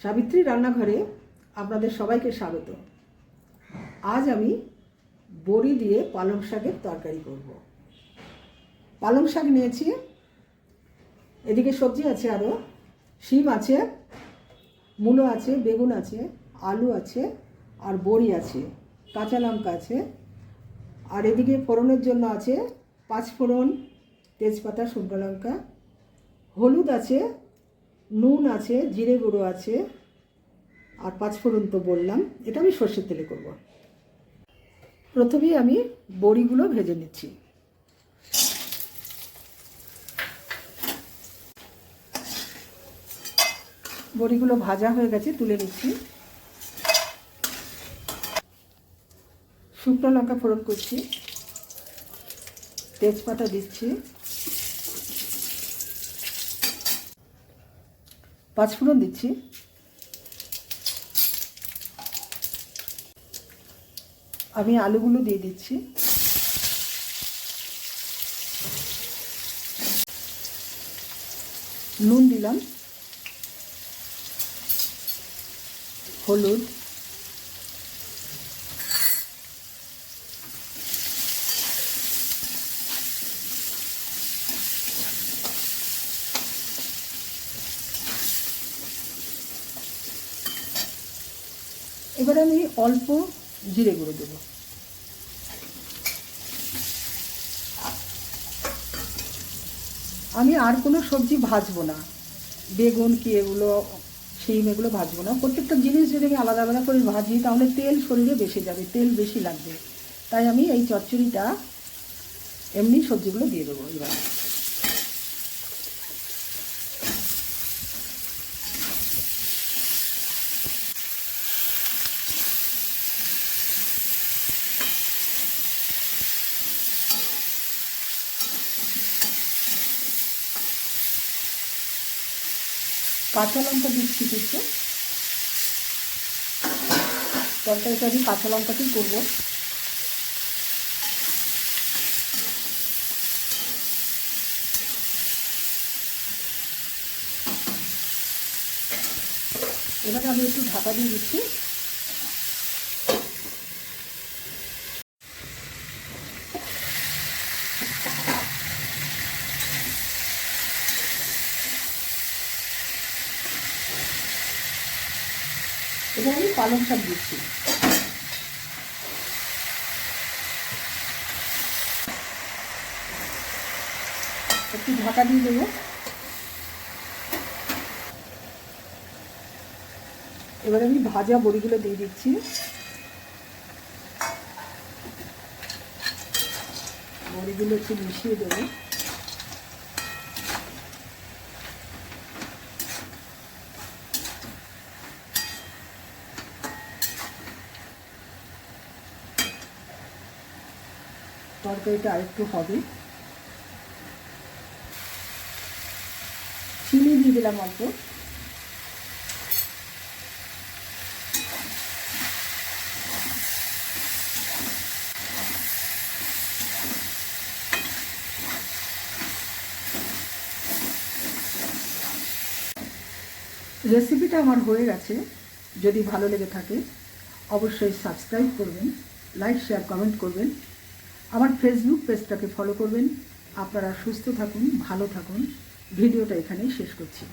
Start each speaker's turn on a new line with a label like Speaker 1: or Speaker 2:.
Speaker 1: সাবিত্রী রান্নাঘরে আপনাদের সবাইকে স্বাগত। আজ আমি বড়ি দিয়ে পালং শাকের তরকারি করব। পালং শাক নিয়েছি, এদিকে সবজি আছে, আরও শিম আছে, মূলো আছে, বেগুন আছে, আলু আছে, আর বড়ি আছে, কাঁচা লঙ্কা আছে, আর এদিকে ফোড়নের জন্য আছে পাঁচফোড়ন, তেজপাতা, শুকনো লঙ্কা, হলুদ আছে, নুন আছে, জিরে গুঁড়ো আছে, আর পাঁচফোড়ন তো বললাম। এটা আমি সর্ষের তেলে করব। প্রথমেই আমি বড়িগুলো ভেজে নিচ্ছি। বড়িগুলো ভাজা হয়ে গেছে, তুলে নিচ্ছি। শুকনো লঙ্কা ফোড়ন করছি, তেজপাতা দিচ্ছি, পাঁচফোড়ন দিচ্ছি, আমি আলুগুলো দিয়ে দিচ্ছি, নুন দিলাম, হলুদ, এবার আমি অল্প জিরে গুঁড়ো দেবো। আমি আর কোনো সবজি ভাজবো না, বেগুন কি এগুলো, শিম এগুলো ভাজবো না। প্রত্যেকটা জিনিস যদি আমি আলাদা আলাদা করে ভাজি তাহলে তেল শরীরে বেশি যাবে, তেল বেশি লাগবে। তাই আমি এই চচ্চড়িটা এমনি সবজিগুলো দিয়ে দেবো। এবার কাঁচা লঙ্কা দিচ্ছি কিছু, তরকারিটা আমি কাঁচা লঙ্কাতেই করবো। এবারে আমি একটু ঢাকা দিয়ে দিচ্ছি। এবার আমি পালং শাক দিচ্ছি, একটু ঢাকা দিয়ে দেবো। এবার আমি ভাজা বড়িগুলো দিয়ে দিচ্ছি, বড়িগুলো একটু মিশিয়ে দেবো। তরকারিটা আরেকটু হবে, চিনি দিয়ে দিলাম অল্প। রেসিপিটা আমার হয়ে গেছে। যদি ভালো লেগে থাকে অবশ্যই সাবস্ক্রাইব করবেন, লাইক, শেয়ার, কমেন্ট করবেন। আমার ফেসবুক পেজটাকে ফলো করবেন। আপনারা সুস্থ থাকুন, ভালো থাকুন। ভিডিওটা এখানেই শেষ করছি।